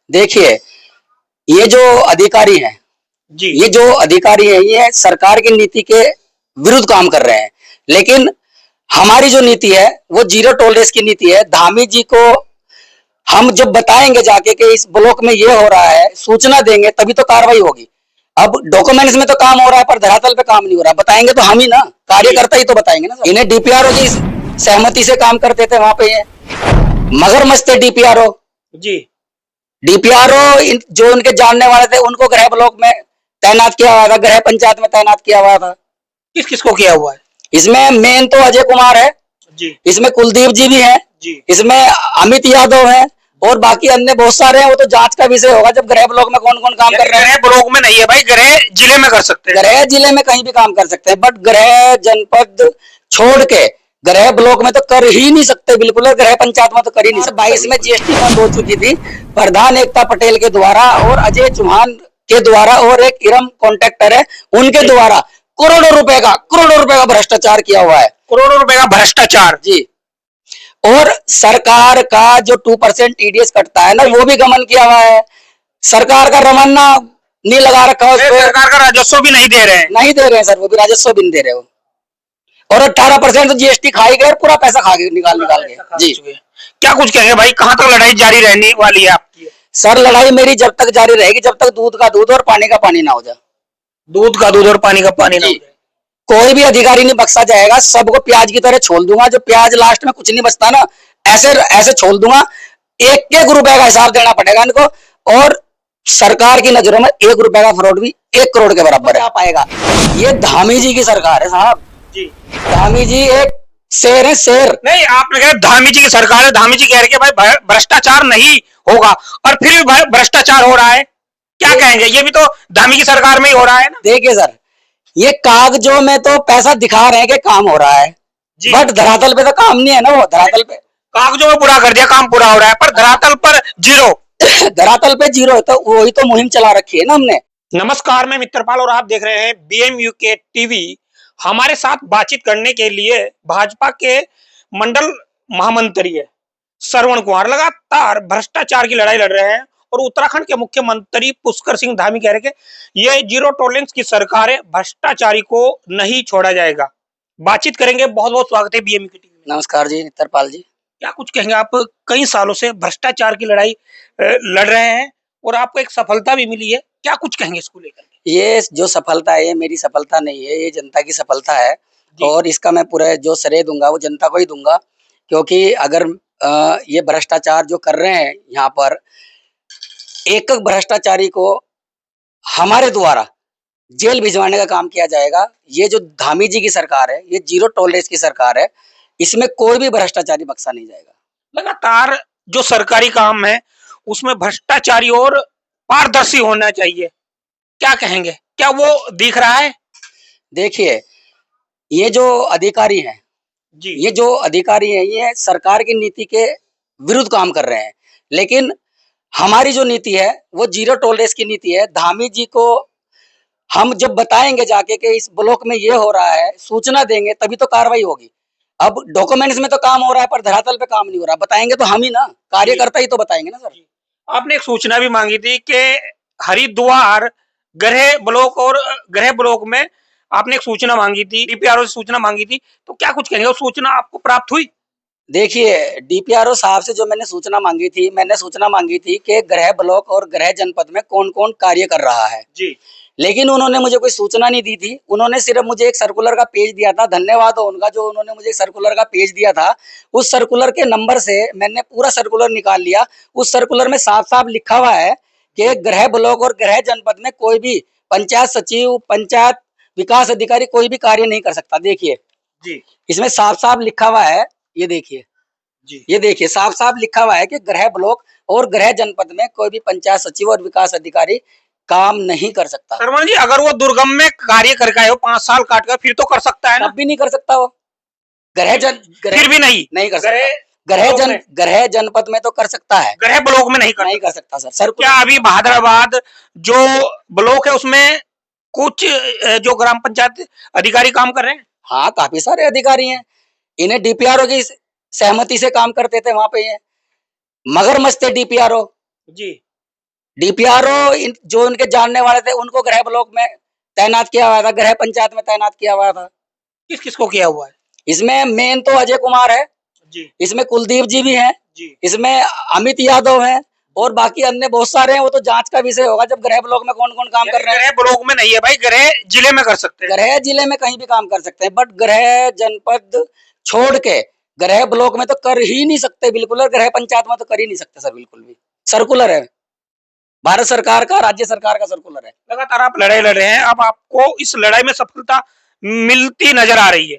देखिए, ये जो अधिकारी हैं, जी ये जो अधिकारी हैं, ये सरकार की नीति के विरुद्ध काम कर रहे हैं। लेकिन हमारी जो नीति है, वो जीरो टॉलरेंस की नीति है। धामी जी को हम जब बताएंगे जाके कि इस ब्लॉक में ये हो रहा है, सूचना देंगे तभी तो कार्रवाई होगी। अब डॉक्यूमेंट्स में तो काम हो रहा है पर धरातल पे काम नहीं हो रहा। बताएंगे तो हम ही ना, कार्यकर्ता ही तो बताएंगे ना। इन्हें डीपीआरओ की सहमति से काम करते थे वहां पे। ये मगरमच्छ थे डीपीआरओ। जी डीपीआरओ जो उनके जानने वाले थे उनको गृह ब्लॉक में तैनात किया हुआ था, गृह पंचायत में तैनात किया हुआ था। किस किस को किया हुआ है? इसमें मेन तो अजय कुमार है, जी इसमें कुलदीप जी भी हैं, जी इसमें अमित यादव हैं और बाकी अन्य बहुत सारे हैं। वो तो जांच का विषय होगा जब गृह ब्लॉक में कौन कौन काम कर रहे हैं। गृह ब्लॉक में नहीं है भाई, गृह जिले में कर सकते हैं। गृह जिले में कहीं भी काम कर सकते हैं, बट गृह जनपद छोड़ के गृह ब्लॉक में तो कर ही नहीं सकते बिल्कुल, और गृह पंचायत में तो कर ही नहीं सकते। 22 में जीएसटी बंद हो चुकी थी प्रधान एकता पटेल के द्वारा और अजय चौहान के द्वारा, और एक इरम कॉन्ट्रैक्टर है उनके द्वारा करोड़ों रुपए का भ्रष्टाचार किया हुआ है। करोड़ों रुपए का भ्रष्टाचार जी। और सरकार का जो 2% टीडीएस कटता है ना, वो भी गमन किया हुआ है। सरकार का रमन्ना नहीं लगा रखा है उस पे। सरकार का राजस्व भी नहीं दे रहे हैं। नहीं दे रहे हैं सर, वो भी राजस्व भी नहीं दे रहे हो। और 18% तो जीएसटी खाई गए, पूरा पैसा खा गए निकाल के। जी। क्या कुछ कहेंगे भाई, कहाँ तक लड़ाई जारी रहने वाली है आपकी? सर लड़ाई मेरी जब तक जारी रहेगी जब तक दूध का दूध और पानी का पानी ना हो जाए। दूध का दूध और पानी का पानी ना हो जाए। कोई भी अधिकारी नहीं बख्शा जाएगा, सबको प्याज की तरह छोड़ दूंगा। जो प्याज लास्ट में कुछ नहीं बचता ना, ऐसे ऐसे छोड़ दूंगा। एक एक रुपए का हिसाब देना पड़ेगा इनको। और सरकार की नजरों में 1 रुपए का फ्रॉड भी 1 करोड़ के बराबर है। आ पाएगा। ये धामी जी की सरकार है साहब। जी धामी जी एक शेर है, शेर। नहीं, आपने कहा धामी जी की सरकार है, धामी जी कह रहे हैं भाई भ्रष्टाचार नहीं होगा, और फिर भी भ्रष्टाचार हो रहा है। क्या कहेंगे? ये भी तो धामी की सरकार में ही हो रहा है ना। देखिए सर, ये कागजों में तो पैसा दिखा रहे हैं कि काम हो रहा है, बट धरातल पे तो काम नहीं है ना। वो धरातल पे कागजों में पूरा कर दिया, काम पूरा हो रहा है, पर धरातल पर जीरो। धरातल पे जीरो है, तो वही तो मुहिम चला रखी है ना हमने। नमस्कार, मैं मित्रपाल और आप देख रहे हैं बीएमयूके टीवी। हमारे साथ बातचीत करने के लिए भाजपा के मंडल महामंत्री है श्रवण कुमार, लगातार भ्रष्टाचार की लड़ाई लड़ रहे हैं। और उत्तराखंड के मुख्यमंत्री पुष्कर सिंह धामी कह रहे हैं कि ये जीरो टॉलरेंस की सरकार है, भ्रष्टाचारी को नहीं छोड़ा जाएगा। बातचीत करेंगे। बहुत बहुत स्वागत है बीएमयूके टीवी में। नमस्कार जी नित्रपाल जी। क्या कुछ कहेंगे आप? कई सालों से भ्रष्टाचार की लड़ाई लड़ रहे हैं और आपको एक सफलता भी मिली है। क्या कुछ कहेंगे इसको लेकर? ये जो सफलता है, ये मेरी सफलता नहीं है, ये जनता की सफलता है। और इसका मैं पूरा जो श्रेय दूंगा वो जनता को ही दूंगा। क्योंकि अगर ये भ्रष्टाचार जो कर रहे हैं यहाँ पर, एक एक भ्रष्टाचारी को हमारे द्वारा जेल भिजवाने का काम किया जाएगा। ये जो धामी जी की सरकार है, ये जीरो टॉलरेंस की सरकार है, इसमें कोई भी भ्रष्टाचारी बख्शा नहीं जाएगा। लगातार जो सरकारी काम है उसमें भ्रष्टाचारी और पारदर्शी होना चाहिए। क्या कहेंगे, क्या वो दिख रहा है? देखिए, ये जो अधिकारी हैं, जी ये जो अधिकारी हैं, ये सरकार की नीति के विरुद्ध काम कर रहे हैं। लेकिन हमारी जो नीति है वो जीरो टॉलरेंस की नीति है। धामी जी को हम जब बताएंगे जाके कि इस ब्लॉक में ये हो रहा है, सूचना देंगे तभी तो कार्रवाई होगी। अब डॉक्यूमेंट्स में तो काम हो रहा है पर धरातल पे काम नहीं हो रहा। बताएंगे तो हम ही ना, कार्यकर्ता ही तो बताएंगे ना सर। आपने एक सूचना भी मांगी थी कि हरिद्वार गृह ब्लॉक और गृह ब्लॉक में आपने एक सूचना मांगी थी, डीपीआरओ से सूचना मांगी थी, तो क्या कुछ कहेंगे? वो सूचना आपको प्राप्त हुई? देखिए, डीपीआरओ साहब से जो मैंने सूचना मांगी थी कि गृह ब्लॉक और गृह जनपद में कौन कौन कार्य कर रहा है जी। लेकिन उन्होंने मुझे कोई सूचना नहीं दी थी। उन्होंने सिर्फ मुझे एक सर्कुलर का पेज दिया था। धन्यवाद हो उनका, जो उन्होंने मुझे एक सर्कुलर का पेज दिया था। उस सर्कुलर के नंबर से मैंने पूरा सर्कुलर निकाल लिया। उस सर्कुलर में साफ साफ लिखा हुआ है कि गृह ब्लॉक और गृह जनपद में कोई भी पंचायत सचिव, पंचायत विकास अधिकारी कोई भी कार्य नहीं कर सकता। देखिए जी इसमें साफ साफ लिखा हुआ है, ये देखिए जी, ये देखिए साफ साफ लिखा हुआ है कि गृह ब्लॉक और गृह जनपद में कोई भी पंचायत सचिव और विकास अधिकारी काम नहीं कर सकता। शर्मा जी, अगर वो दुर्गम में कार्य करके आए हो 5 साल काट कर, फिर तो कर सकता है ना? तब भी नहीं कर सकता वो। फिर भी नहीं कर सकता। गृह जनपद में तो कर सकता है, गृह ब्लॉक में नहीं कर सकता सर। क्या अभी बहादुराबाद जो ब्लॉक है उसमें कुछ जो ग्राम पंचायत अधिकारी काम कर रहे हैं? हाँ, काफी सारे अधिकारी हैं। इन्हें डीपीआरओ की सहमति से काम करते थे वहां पे। ये मगरमच्छ थे डीपीआरओ। जी डीपीआरओ जो उनके जानने वाले थे उनको गृह ब्लॉक में तैनात किया हुआ था, गृह पंचायत में तैनात किया हुआ था। किस किस को किया हुआ है? इसमें मेन तो अजय कुमार है जी इसमें कुलदीप जी भी हैं, जी इसमें अमित यादव हैं और बाकी अन्य बहुत सारे हैं। वो तो जांच का विषय होगा जब गृह ब्लॉक में कौन कौन काम कर रहे हैं। गृह ब्लॉक में नहीं है भाई, गृह जिले में कर सकते हैं। गृह जिले में कहीं भी काम कर सकते हैं, बट गृह जनपद छोड़ के गृह ब्लॉक में तो कर ही नहीं सकते बिल्कुल, और गृह पंचायत में तो कर ही नहीं सकते सर, बिल्कुल भी। सर्कुलर है, भारत सरकार का, राज्य सरकार का सर्कुलर है। लगातार आप लड़ाई लड़ रहे हैं, अब आपको इस लड़ाई में सफलता मिलती नजर आ रही है?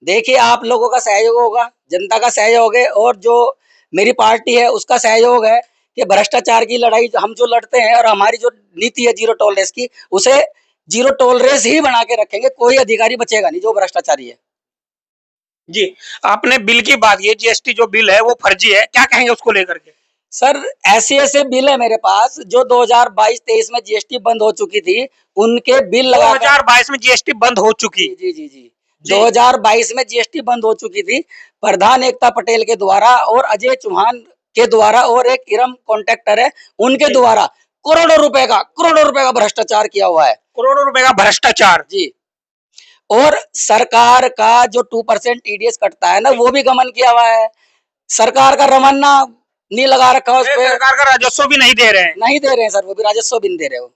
देखिए, आप लोगों का सहयोग होगा, जनता का सहयोग है, और जो मेरी पार्टी है उसका सहयोग है कि भ्रष्टाचार की लड़ाई हम जो लड़ते हैं और हमारी जो नीति है जीरो टॉलरेंस की, उसे जीरो टॉलरेंस ही बना के रखेंगे। कोई अधिकारी बचेगा नहीं जो भ्रष्टाचारी है। जी, आपने बिल की बात की, जीएसटी जो बिल है वो फर्जी है, क्या कहेंगे उसको लेकर के? सर, ऐसे बिल है मेरे पास जो 2022-23 में जीएसटी बंद हो चुकी थी, उनके बिल लगा 2022 में जीएसटी बंद हो चुकी। जी जी जी 2022 में जीएसटी बंद हो चुकी थी, प्रधान एकता पटेल के द्वारा और अजय चौहान के द्वारा और एक इरम कॉन्ट्रैक्टर है उनके द्वारा करोड़ों रुपए का भ्रष्टाचार किया हुआ है। करोड़ों रुपए का भ्रष्टाचार जी, और सरकार का जो 2% टीडीएस कटता है ना, वो भी गमन किया हुआ है। सरकार का रमन्ना नहीं लगा रखा उस पे, सरकार का राजस्व भी नहीं दे रहे हैं। नहीं दे रहे हैं सर, वो भी राजस्व भी नहीं दे रहे हो,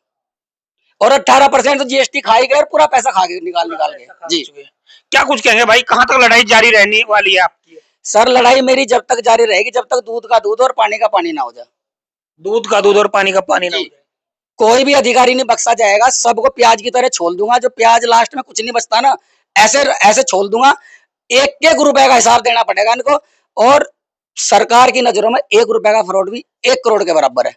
और 18% तो जीएसटी खाई गए और पूरा पैसा खा गए निकाल के। जी, क्या कुछ कहेंगे भाई, कहाँ तक लड़ाई जारी रहने वाली है आपकी? सर, लड़ाई मेरी जब तक जारी रहेगी जब तक दूध का दूध और पानी का पानी ना हो जाए। दूध का दूध और पानी का पानी ना हो जाए। कोई भी अधिकारी नहीं बख्शा जाएगा, सबको प्याज की तरह छोल दूंगा। जो प्याज लास्ट में कुछ नहीं बचता ना, ऐसे ऐसे छोल दूंगा। एक एक रुपए का हिसाब देना पड़ेगा इनको, और सरकार की नजरों में 1 रुपए का फ्रॉड भी 1 करोड़ के बराबर है।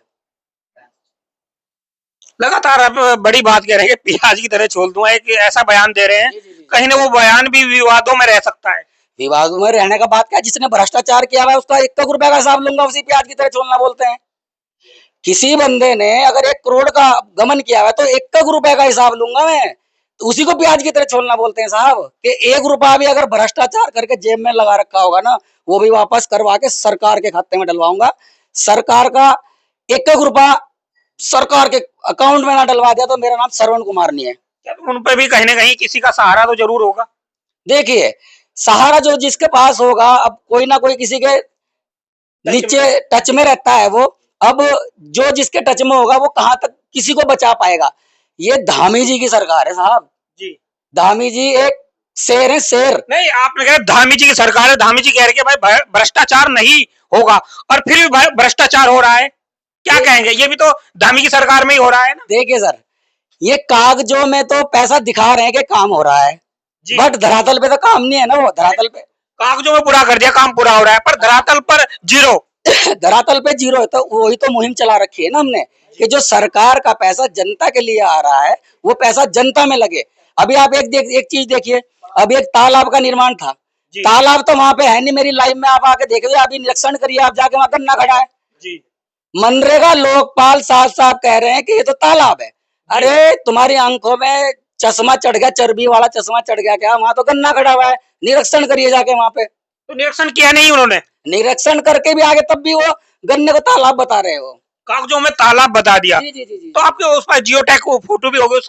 लगातार आप बड़ी बात कह रहे हैं, प्याज की तरह छोल दूंगा, एक ऐसा बयान दे रहे हैं, कहीं ना वो बयान भी विवादों में रह सकता है। विवादों में रहने का बात क्या, जिसने भ्रष्टाचार किया हुआ है उसका 1 रुपए का हिसाब लूंगा, उसी प्याज की तरह छोलना बोलते हैं। किसी बंदे ने अगर 1 करोड़ का गमन किया हुआ है तो 1 रुपए का हिसाब लूंगा मैं, तो उसी को प्याज की तरह छोलना बोलते हैं साहब। कि 1 रुपया भी अगर भ्रष्टाचार करके जेब में लगा रखा होगा ना, वो भी वापस करवा के सरकार के खाते में डलवाऊंगा। सरकार का 1 रुपया सरकार के अकाउंट में ना डलवा दिया तो मेरा नाम श्रवण कुमार नहीं है। उन पे भी कहीं ना कहीं किसी का सहारा तो जरूर होगा। देखिए, सहारा जो जिसके पास होगा, अब कोई ना कोई किसी के नीचे टच में रहता है वो। अब जो जिसके टच में होगा वो कहां तक किसी को बचा पाएगा। ये धामी जी की सरकार है साहब जी। धामी जी एक शेर है, शेर। नहीं, आपने कहा धामी जी की सरकार है, धामी जी कह रहे हैं भाई भ्रष्टाचार नहीं होगा, और फिर भी भ्रष्टाचार हो रहा है, क्या कहेंगे? ये भी तो धामी की सरकार में ही हो रहा है ना। देखिए सर, ये कागजों में तो पैसा दिखा रहे हैं कि काम हो रहा है, बट धरातल पे तो काम नहीं है ना। वो धरातल पे कागजों में पूरा कर दिया, काम पूरा हो रहा है, पर धरातल पर जीरो। धरातल पे जीरो है। तो वही तो मुहिम चला रखी है ना हमने, कि जो सरकार का पैसा जनता के लिए आ रहा है वो पैसा जनता में लगे। अभी आप एक चीज देखिए, अभी एक तालाब का निर्माण था, तालाब तो वहां पे है नहीं, मेरी लाइफ में आप आके देखिए, अभी निरीक्षण करिए, आप जाके वहां गन्ना खड़ा है जी। मनरेगा लोकपाल साहब साहब कह रहे हैं कि ये तो तालाब है। अरे तुम्हारी आंखों में चश्मा चढ़ गया, चर्बी वाला चश्मा चढ़ गया क्या? वहां तो गन्ना खड़ा हुआ है, निरीक्षण करिए जाके वहां पे। तो निरीक्षण किया नहीं उन्होंने? निरीक्षण करके भी आगे तब भी वो गन्ने को तालाब बता रहे हो, कागजों में तालाब बता दिया। जी जी जी जी। तो आपके उस पर जियो टैग फोटो भी होगी